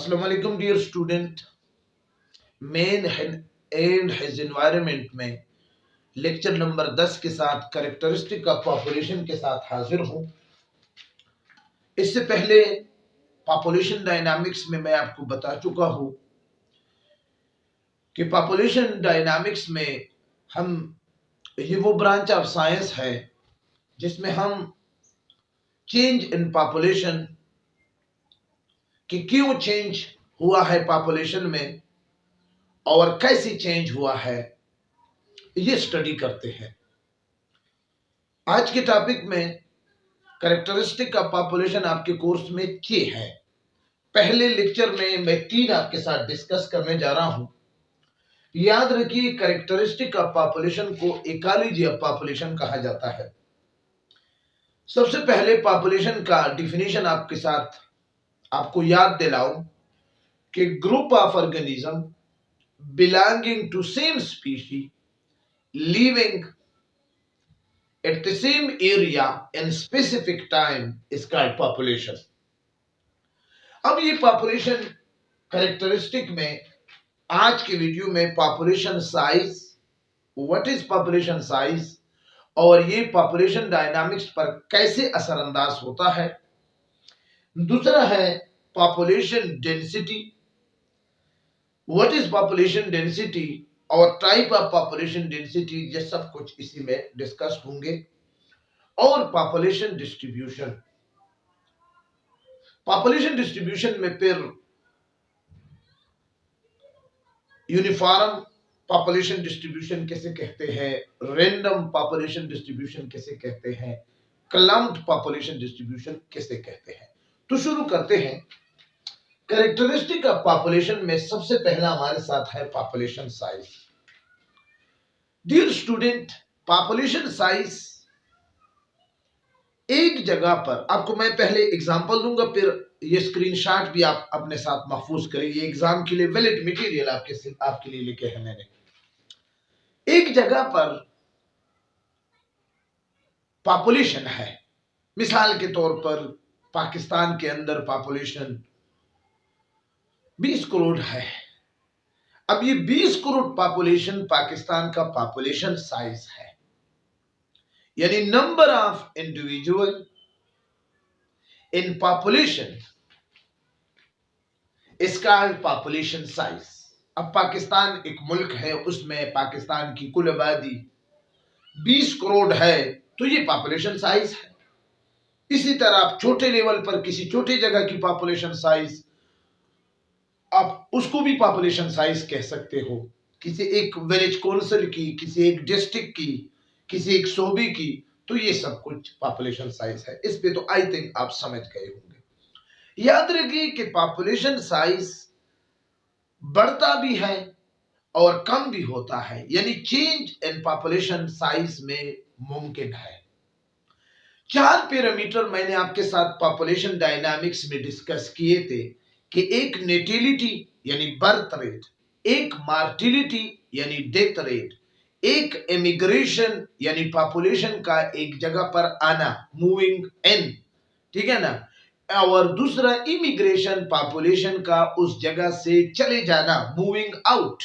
अस्सलाम वालेकुम dear student. Man and his environment में लेक्चर नंबर 10 के साथ कैरेक्टरिस्टिक ऑफ पॉपुलेशन के साथ हाजिर हूं। इससे पहले पॉपुलेशन डायनामिक्स में मैं आपको बता चुका हूं कि पॉपुलेशन डायनामिक्स में हम ये वो ब्रांच ऑफ साइंस है जिसमें हम चेंज इन पॉपुलेशन कि क्यों चेंज हुआ है पॉपुलेशन में और कैसे चेंज हुआ है ये स्टडी करते हैं। आज के टॉपिक में कैरेक्टरिस्टिक ऑफ पॉपुलेशन आपके कोर्स में के है। पहले लेक्चर में मैं 3 आपके साथ डिस्कस करने जा रहा हूं। याद रखिए, कैरेक्टरिस्टिक ऑफ पॉपुलेशन को इकोलॉजी ऑफ पॉपुलेशन कहा जाता है। सबसे पहले पॉपुलेशन का डिफिनेशन आपके साथ आपको याद दिलाऊं कि group of organism belonging to same species living at the same area in specific time is called population। अब ये पॉपुलेशन कैरेक्टरिस्टिक में आज के वीडियो में population size, what is population size और ये पॉपुलेशन डायनामिक्स पर कैसे असरअंदाज होता है। दूसरा है population density, what is population density और टाइप ऑफ पॉपुलेशन डेंसिटी, ये सब कुछ इसी में डिस्कस होंगे। और पॉपुलेशन डिस्ट्रीब्यूशन, पॉपुलेशन डिस्ट्रीब्यूशन में फिर यूनिफॉर्म पॉपुलेशन डिस्ट्रीब्यूशन कैसे कहते हैं, रैंडम पॉपुलेशन डिस्ट्रीब्यूशन कैसे कहते हैं, क्लम्प्ड पॉपुलेशन डिस्ट्रीब्यूशन कैसे कहते हैं। तो शुरू करते हैं। कैरेक्टरिस्टिक ऑफ पॉपुलेशन में सबसे पहला हमारे साथ है population size. Dear student, population size एक जगह पर आपको मैं पहले एग्जांपल दूंगा, फिर ये स्क्रीनशॉट भी आप अपने साथ महफूज करें। ये एग्जाम के लिए वैलिड मटेरियल आपके लिए लिखे हैं मैंने। एक जगह पर पॉपुलेशन है, मिसाल के तौर पर पाकिस्तान के अंदर पॉपुलेशन 20 करोड़ है। अब ये 20 करोड़ पॉपुलेशन पाकिस्तान का पॉपुलेशन साइज है, यानी number of individual in population is called population size. अब पाकिस्तान एक मुल्क है, उसमें पाकिस्तान की कुल आबादी 20 करोड़ है, तो ये पॉपुलेशन साइज है। इसी तरह आप छोटे लेवल पर किसी छोटे जगह की पॉपुलेशन साइज, आप उसको भी पॉपुलेशन साइज कह सकते हो। किसी एक विलेज काउंसिल की, किसी एक डिस्ट्रिक्ट की, किसी एक सूबे की, तो ये सब कुछ पॉपुलेशन साइज है। इस पे तो आई थिंक आप समझ गए होंगे। याद रखिए कि पॉपुलेशन साइज बढ़ता भी है और कम भी होता है, यानी चेंज इन पॉपुलेशन साइज में मुमकिन है। 4 पैरामीटर मैंने आपके साथ पॉपुलेशन डायनामिक्स में डिस्कस किए थे कि एक नेटिलिटी यानी बर्थ रेट, एक मार्टिलिटी यानी डेथ रेट, एक इमिग्रेशन यानी पॉपुलेशन का एक जगह पर आना, मूविंग इन, ठीक है ना, और दूसरा इमिग्रेशन, पॉपुलेशन का उस जगह से चले जाना, मूविंग आउट,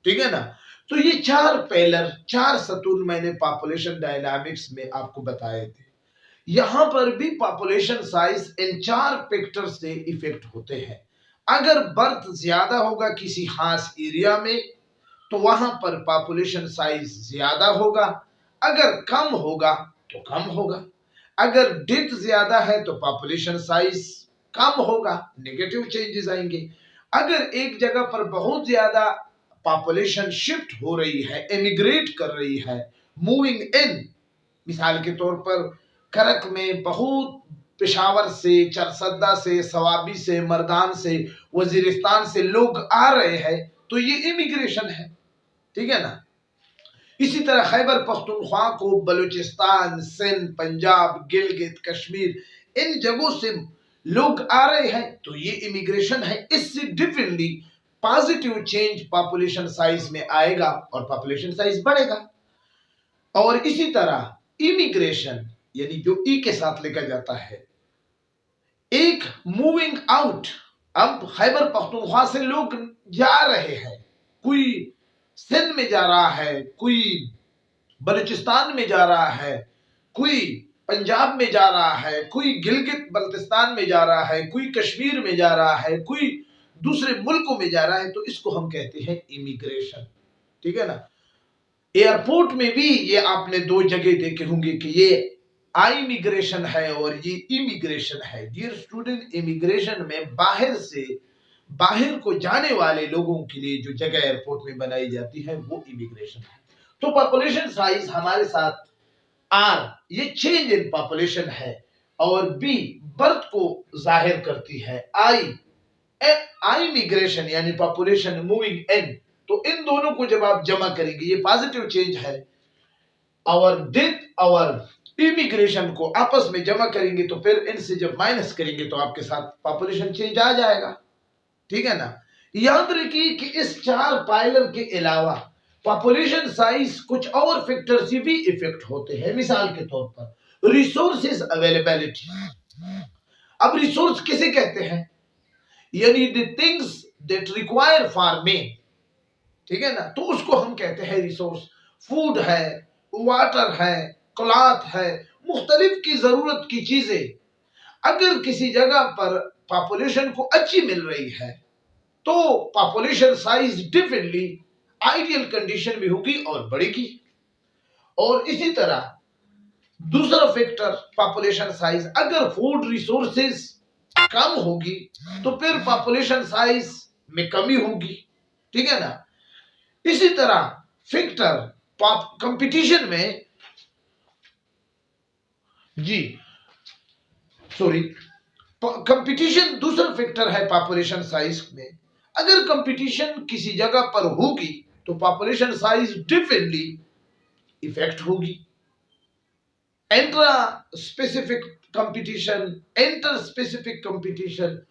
ठीक है ना। तो ये 4 पिलर, 4 सतून मैंने पॉपुलेशन डायनामिक्स में आपको बताए थे। यहां पर भी पॉपुलेशन साइज इन 4 फैक्टर से इफेक्ट होते हैं। अगर बर्थ ज्यादा होगा किसी खास एरिया में तो वहां पर पॉपुलेशन साइज ज्यादा होगा, अगर कम होगा तो कम होगा। अगर डेथ ज्यादा है तो पॉपुलेशन साइज कम होगा, नेगेटिव चेंजेस आएंगे। अगर एक जगह पर बहुत ज्यादा पॉपुलेशन शिफ्ट हो रही है, एमिग्रेट कर रही है, मूविंग इन, मिसाल के तौर पर करक में बहुत पेशावर से, चरसद्दा से, सवाबी से, मर्दान से, वजीरिस्तान से लोग आ रहे हैं, तो ये इमिग्रेशन है, ठीक है ना। इसी तरह खैबर पख्तूनख्वा को बलूचिस्तान, सिंध, पंजाब, गिलगित, कश्मीर, इन जगहों से लोग आ रहे हैं, तो ये इमिग्रेशन है। इससे differently positive change population size में आएगा और पॉपुलेशन साइज बढ़ेगा। और इसी तरह इमिग्रेशन यानी जो ई के साथ लिखा जाता है, एक मूविंग आउट अब खैबर पख्तूनख्वा से लोग जा रहे हैं, कोई सिंध में जा रहा है, कोई बलूचिस्तान में जा रहा है, कोई पंजाब में जा रहा है, कोई गिलगित बल्तिस्तान में जा रहा है, कोई कश्मीर में जा रहा है, कोई दूसरे मुल्कों में जा रहा है, तो इसको हम कहते हैं इमिग्रेशन। ठीक है ना। एयरपोर्ट में भी ये आपने दो जगह देखे होंगे कि ये इमिग्रेशन है और ये इमिग्रेशन है। डियर स्टूडेंट, इमिग्रेशन में बाहर को जाने वाले लोगों के लिए जो जगह एयरपोर्ट में बनाई जाती है वो इमिग्रेशन है। तो पॉपुलेशन साइज हमारे साथ आर, ये चेंज इन पॉपुलेशन है, और बी बर्थ को जाहिर करती है। आई मिग्रेशन यानी पॉपुलेशन मूविंग इन, तो इन दोनों को जब आप जमा करेंगे ये पॉजिटिव चेंज है। और डेथ और इमिग्रेशन को आपस में जमा करेंगे तो फिर इनसे जब माइनस करेंगे तो आपके साथ पॉपुलेशन चेंज आ जाएगा। ठीक है ना। याद रखिए कि इस चार पाइलर के अलावा पॉपुलेशन साइज कुछ और फैक्टर से भी इफेक्ट होते हैं। मिसाल के तौर पर रिसोर्सेज अवेलेबिलिटी। अब रिसोर्स किसे कहते हैं? यानी the things that require farming. ठीक है ना। तो उसको हम कहते हैं रिसोर्स। फूड है, वाटर है, क्लॉथ है, मुख्तलिफ की जरूरत की चीजें। अगर किसी जगह पर पॉपुलेशन को अच्छी मिल रही है तो population size differently ideal condition में होगी और बढ़ेगी। और इसी तरह दूसरा फैक्टर पॉपुलेशन साइज, अगर फूड रिसोर्सेज कम होगी तो फिर पॉपुलेशन साइज में कमी होगी। ठीक है ना। इसी तरह फैक्टर कंपटीशन में कंपटीशन दूसरा फैक्टर है पॉपुलेशन साइज में। अगर कंपटीशन किसी जगह पर होगी तो पॉपुलेशन साइज डिफरेंटली इफेक्ट होगी। Intra specific competition, inter specific competition.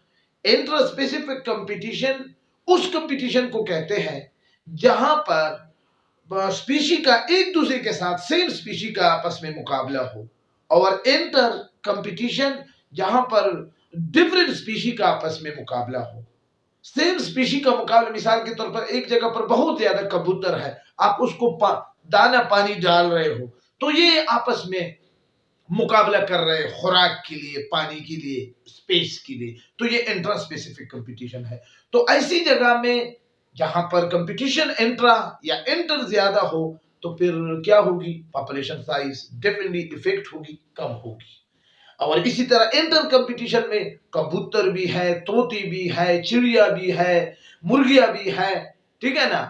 Intra specific competition उस कंपटीशन को कहते हैं जहां पर स्पीशी का एक दूसरे के साथ सेम स्पीशी का आपस में मुकाबला हो। और इंटर कंपटीशन जहां पर डिफरेंट स्पीशी का आपस में मुकाबला हो। सेम स्पीशी का मुकाबला, मिसाल के तौर पर एक जगह पर बहुत ज्यादा कबूतर है, आप उसको दाना पानी डाल रहे हो तो ये आपस में मुकाबला कर रहे हैं खुराक के लिए, पानी के लिए, स्पेस के लिए, तो ये इंट्रा स्पेसिफिक कंपटीशन है। तो ऐसी जगह में जहां पर कंपटीशन इंट्रा या इंटर ज्यादा हो तो फिर क्या होगी? पॉपुलेशन साइज डेफिनेटली इफेक्ट होगी, कम होगी। और इसी तरह इंटर कंपटीशन में कबूतर भी है, तोती भी है, चिड़िया भी है, मुर्गियां भी है। ठीक है ना।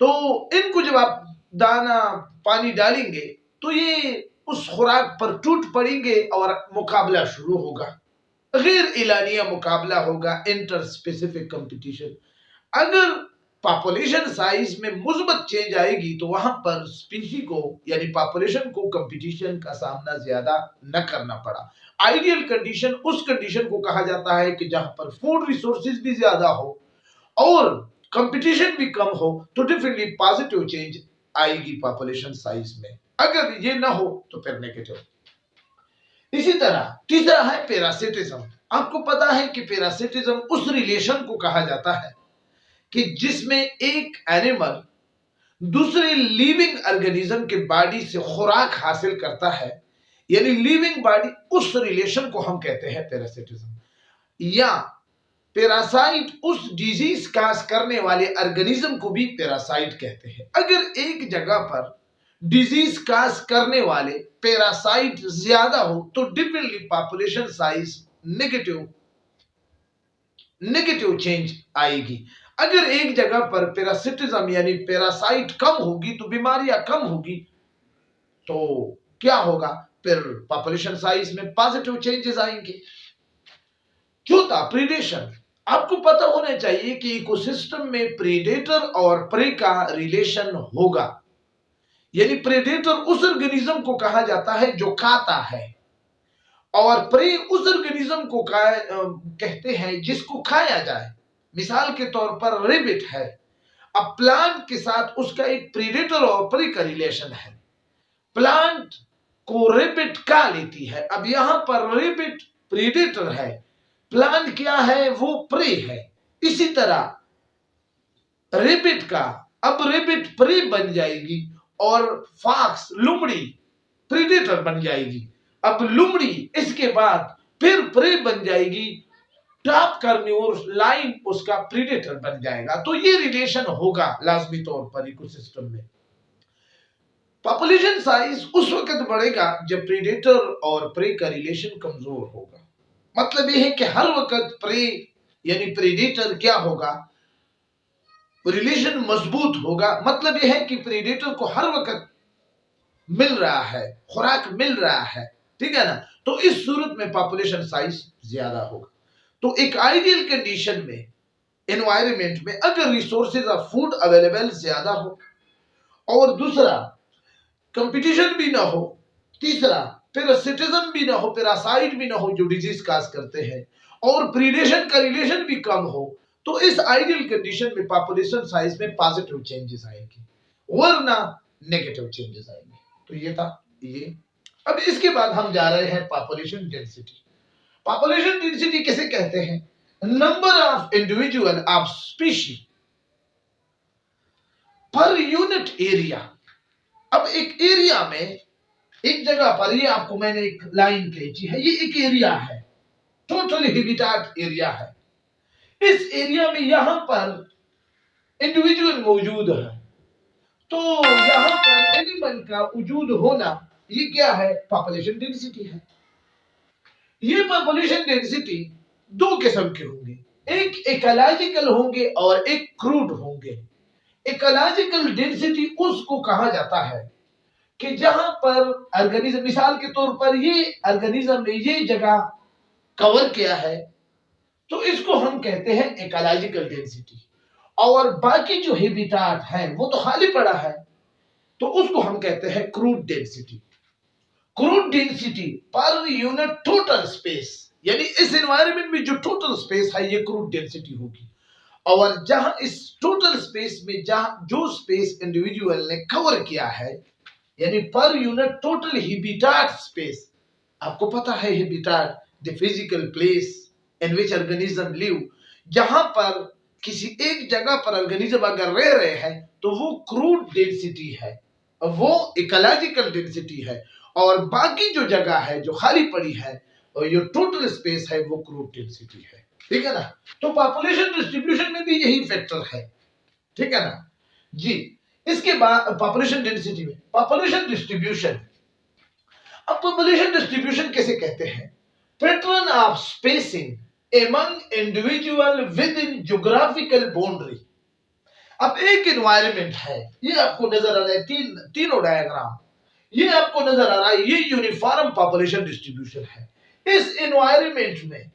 तो इनको जब आप दाना पानी डालेंगे तो ये उस खुराक पर टूट पड़ेंगे और मुकाबला शुरू होगा, गैर एलानिया मुकाबला होगा, इंटर स्पेसिफिक कंपटीशन। अगर पॉपुलेशन साइज में मुस्बत चेंज आएगी तो वहां पर स्पीशी को यानी पॉपुलेशन को कंपटीशन का सामना ज्यादा न करना पड़ा। आइडियल कंडीशन उस कंडीशन को कहा जाता है कि जहां पर फूड रिसोर्सेज भी ज्यादा हो और कंपटीशन भी कम हो तो डेफिनेटली पॉजिटिव चेंज आएगी पॉपुलेशन साइज में। अगर ये ना हो तो फिर नेगेटिव। इसी तरह तीसरा है पैरासिटिज्म। आपको पता है कि पैरासिटिज्म उस रिलेशन को कहा जाता है कि जिसमें एक एनिमल दूसरे लिविंग ऑर्गेनिज्म के बॉडी से खुराक हासिल करता है, यानी लिविंग बॉडी, उस रिलेशन को हम कहते हैं पैरासिटिज्म। या पैरासाइट उस डिजीज काज करने वाले ऑर्गेनिज्म को भी पैरासाइट कहते हैं। अगर एक जगह पर डिजीज काज करने वाले पैरासाइट ज्यादा हो तो differently population size negative change आएगी। अगर एक जगह पर पैरासिटिज्म यानी पैरासाइट कम होगी तो बीमारियां कम होगी, तो क्या होगा? फिर पॉपुलेशन साइज में पॉजिटिव चेंजेस आएंगे। चौथा, प्रीडेशन। आपको पता होना चाहिए कि इकोसिस्टम में प्रीडेटर और प्रे का रिलेशन होगा। यानी प्रेडेटर उस ऑर्गेनिज्म को कहा जाता है जो खाता है और प्रे उस ऑर्गेनिज्म को कहते हैं जिसको खाया जाए। मिसाल के तौर पर रेबिट है, अब प्लांट के साथ उसका एक प्रेडेटर और प्रे का रिलेशन है। प्लांट को रेबिट खा लेती है। अब यहां पर रेबिट प्रेडेटर है प्लान क्या है, वो प्रे है। इसी तरह रेबिट का, अब रेबिट प्रे बन जाएगी और फॉक्स लोमड़ी प्रेडेटर बन जाएगी। अब लोमड़ी इसके बाद फिर प्रे बन जाएगी, टॉप करने और लाइन उसका प्रेडेटर बन जाएगा। तो ये रिलेशन होगा लाजमी तौर पर इकोसिस्टम में। पॉपुलेशन साइज उस वक्त बढ़ेगा जब प्रेडेटर और प्रे का रिलेशन कमजोर होगा। मतलब यह है कि हर वक्त प्रे यानी प्रेडेटर क्या होगा, रिलेशन मजबूत होगा। मतलब यह है कि प्रेडेटर को हर वक्त मिल रहा है, खुराक मिल रहा है, ठीक है ना। तो इस सूरत में पॉपुलेशन साइज ज्यादा होगा। तो एक आइडियल कंडीशन में, एनवायरनमेंट में, अगर रिसोर्सेज ऑफ फूड अवेलेबल ज्यादा हो, और दूसरा कंपटीशन भी ना हो, तीसरा पैरासिटिज्म भी ना हो, पैरासाइट भी ना हो जो डिजीज काज करते हैं, और प्रीडेशन का रिलेशन भी कम हो, तो इस आइडियल कंडीशन में पॉपुलेशन साइज में पॉजिटिव चेंजेस आएंगे, वरना नेगेटिव चेंजेस आएंगे। तो ये था ये। अब इसके बाद हम जा रहे हैं पॉपुलेशन डेंसिटी। पॉपुलेशन डेंसिटी किसे कहते हैं? Number of individual of species per unit area. अब एक एरिया में, एक जगह पर, ये आपको मैंने एक लाइन खींची है, ये एक एरिया है, टोटल हैबिटेट एरिया है। इस एरिया में यहां पर इंडिविजुअल मौजूद है, तो यहां पर एनिमल का वजूद होना, ये क्या है? पॉपुलेशन डेंसिटी है। ये पॉपुलेशन डेंसिटी दो किस्म के होंगे, एक इकोलॉजिकल होंगे और एक क्रूड होंगे। इकोलॉजिकल डेंसिटी उसको कहा जाता है कि जहां पर ऑर्गेनिज्म, मिसाल के तौर पर ये ऑर्गेनिज्म ने ये जगह कवर किया है, तो इसको हम कहते हैं इकोलॉजिकल डेंसिटी। और बाकी जो हैबिटेट है वो तो खाली पड़ा है, तो उसको हम कहते हैं crude density. Crude density per unit total space, यानी इस एनवायरनमेंट में जो टोटल स्पेस है ये क्रूड डेंसिटी होगी। और जहां इस टोटल स्पेस में जहां जो स्पेस इंडिविजुअल ने कवर किया है, यानी per unit total habitat space. आपको पता है habitat the physical place in which organism live. जहां पर किसी एक जगह पर ऑर्गेनिज्म अगर रह रहे हैं तो वो क्रूड डेंसिटी है, वो इकोलॉजिकल डेंसिटी है। और बाकी जो जगह है जो खाली पड़ी है और जो टोटल स्पेस है वो क्रूड डेंसिटी है, ठीक है ना। तो पॉपुलेशन डिस्ट्रीब्यूशन में भी यही फैक्टर है, ठीक है ना जी। इसके बाद पॉपुलेशन डेंसिटी में पॉपुलेशन डिस्ट्रीब्यूशन। अब पॉपुलेशन डिस्ट्रीब्यूशन कैसे कहते हैं? Pattern of spacing among individual with in geographical boundary. अब एक एनवायरनमेंट है, ये आपको नजर आ रहा है, तीनों डायग्राम ये आपको नजर आ रहा है, ये यूनिफॉर्म पॉपुलेशन डिस्ट्रीब्यूशन है। इस एनवायरनमेंट में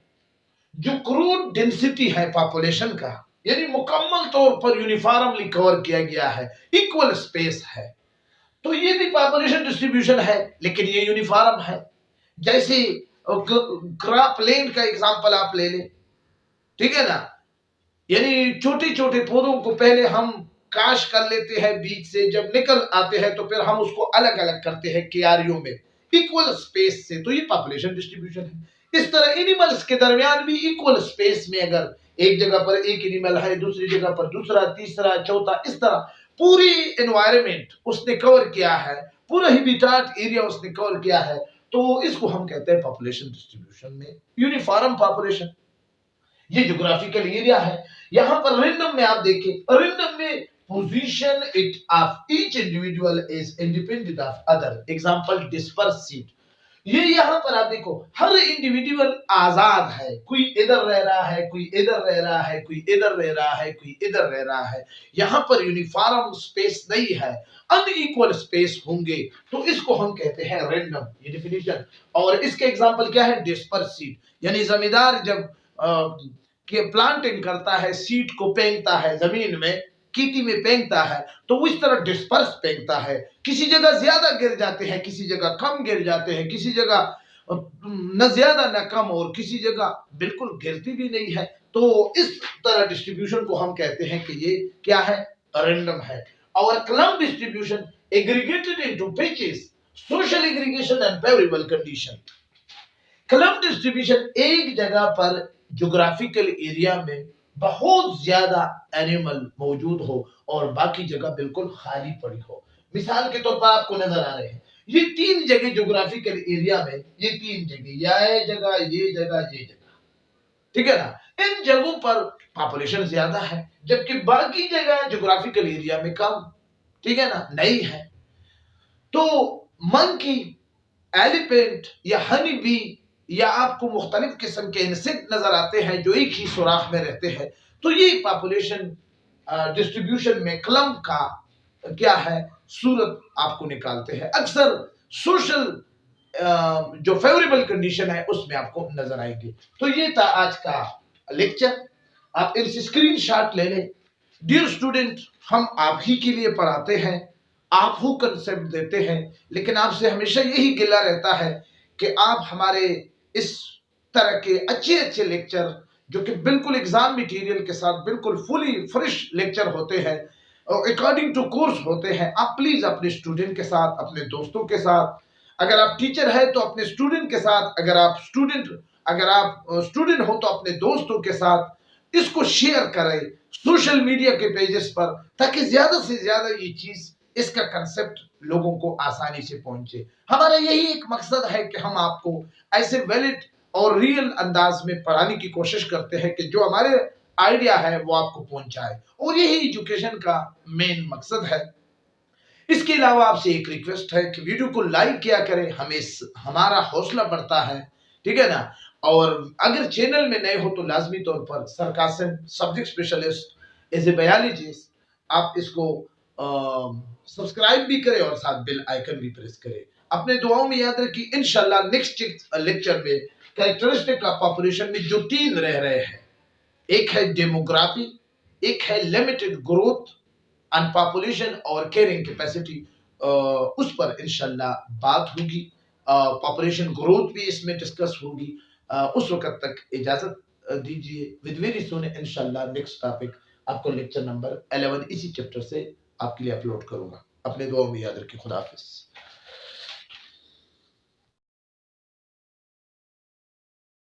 जो क्रूड डेंसिटी है पॉपुलेशन का, यानी मुकम्मल तौर पर यूनिफॉर्मली कवर किया गया है, इक्वल स्पेस है, तो ये भी पॉपुलेशन डिस्ट्रीब्यूशन है, लेकिन ये यूनिफॉर्म है। जैसे क्रॉप लैंड का एग्जांपल आप ले लें, ठीक है ना। यानी छोटे छोटे पौधों को पहले हम काश कर लेते हैं बीज से, जब निकल आते हैं तो फिर हम उसको अलग अलग करते हैं क्यारियों में इक्वल स्पेस से, तो ये पॉपुलेशन डिस्ट्रीब्यूशन है। इस तरह एनिमल्स के दरमियान भी इक्वल स्पेस में, अगर एक जगह पर एक एनिमल है, दूसरी जगह पर दूसरा, तीसरा, चौथा, इस तरह पूरी एनवायरनमेंट उसने कवर किया है, पूरा हैबिटेट एरिया उसने कवर किया है, तो इसको हम कहते हैं पॉपुलेशन डिस्ट्रीब्यूशन में यूनिफॉर्म पॉपुलेशन। ये ज्योग्राफिकल एरिया है। यहां पर रैंडम में आप देखें, रैंडम में position it of each individual is independent of other. Example disperse seat. ये यहां पर आप देखो, हर इंडिविजुअल आजाद है, कोई इधर रह रहा है, कोई इधर रह रहा है, कोई इधर रह रहा है, कोई इधर रह रहा है। यहां पर यूनिफॉर्म स्पेस नहीं है, अनइक्वल स्पेस होंगे, तो इसको हम कहते हैं रैंडम, ये डेफिनेशन। और इसके एग्जांपल क्या है? डिस्पर्स सीड, यानी जमींदार जब के प्लांटिंग करता है, सीड को फेंकता है जमीन में, कीटी में फेंकता है, तो वो इस तरह डिस्पर्स फेंकता है। किसी जगह ज्यादा गिर जाते हैं, किसी जगह कम गिर जाते हैं, किसी जगह न ज्यादा न कम, और किसी जगह बिल्कुल गिरती भी नहीं है। तो इस तरह डिस्ट्रीब्यूशन को हम कहते हैं कि ये क्या है? रैंडम है। और clump distribution aggregated into patches, social aggregation and favourable condition. Clump distribution एक जगह पर ज्योग्राफिकल एरिया में बहुत ज्यादा एनिमल मौजूद हो और बाकी जगह बिल्कुल खाली पड़ी हो। मिसाल के तौर पर आपको नजर आ रहे हैं ये 3 जगह ज्योग्राफिकल एरिया में, ये 3 जगह, ये जगह, ये जगह, ये जगह, ठीक है ना। इन जगहों पर पॉपुलेशन ज्यादा है जबकि बाकी जगह ज्योग्राफिकल एरिया में कम, ठीक है ना, नहीं है। तो मंकी, एलिफेंट या हनी बी या आपको मुख्तलिफ किस्म के इंसेक्ट नजर आते हैं जो एक ही सुराख में रहते हैं। तो ये पॉपुलेशन डिस्ट्रीब्यूशन में क्लम्प का क्या है सूरत आपको निकालते हैं। अक्सर सोशल जो फेवरेबल कंडीशन है उसमें आपको नजर आएगी। तो ये था आज का लेक्चर, आप इनसे स्क्रीन शॉट ले लें। डियर स्टूडेंट, हम आप ही के लिए पढ़ाते हैं, आप हो कंसेप्ट देते हैं, लेकिन आपसे हमेशा यही गिला रहता है कि आप हमारे इस तरह के अच्छे अच्छे लेक्चर जो कि बिल्कुल एग्जाम मटेरियल के साथ बिल्कुल फुली फ्रेश लेक्चर होते हैं और अकॉर्डिंग टू कोर्स होते हैं, आप प्लीज अपने स्टूडेंट के साथ, अपने दोस्तों के साथ, अगर आप टीचर है तो अपने स्टूडेंट के साथ, अगर आप स्टूडेंट हो तो अपने दोस्तों के साथ इसको शेयर करें सोशल मीडिया के पेजेस पर, ताकि ज्यादा से ज्यादा ये चीज, इसका कंसेप्ट लोगों को आसानी से पहुंचे। हमारा यही एक मकसद है कि हम आपको ऐसे वैलिड और रियल अंदाज में पढ़ाने की कोशिश करते हैं कि जो हमारे आइडिया है वो आपको पहुंचाए, और यही एजुकेशन का मेन मकसद है। इसके अलावा आपसे एक रिक्वेस्ट है कि वीडियो को लाइक किया करें, हमें हमारा हौसला बढ़ता है, ठीक है ना। और अगर चैनल में नए हो तो लाजमी तौर पर सरकासम subject specialist as a biologist आप इसको सब्सक्राइब भी करें और साथ बेल आइकन भी प्रेस करें। अपने दुआओं में याद रखिए, इंशाल्लाह नेक्स्ट लेक्चर में कैरेक्टरिस्टिक ऑफ पॉपुलेशन में जो 3 रह रहे हैं, एक है डेमोग्राफी, एक है लिमिटेड ग्रोथ एंड पॉपुलेशन और कैरिंग कैपेसिटी, उस पर इंशाल्लाह बात होगी। पॉपुलेशन ग्रोथ भी इसमें डिस्कस होगी। उस वक्त तक इजाजत दीजिए। विद वेरी सून इंशाल्लाह नेक्स्ट टॉपिक आपको लेक्चर नंबर 11 इसी चैप्टर से आपके लिए अपलोड करूंगा। अपने दुआओं में याद रखिए। खुदा हाफिज।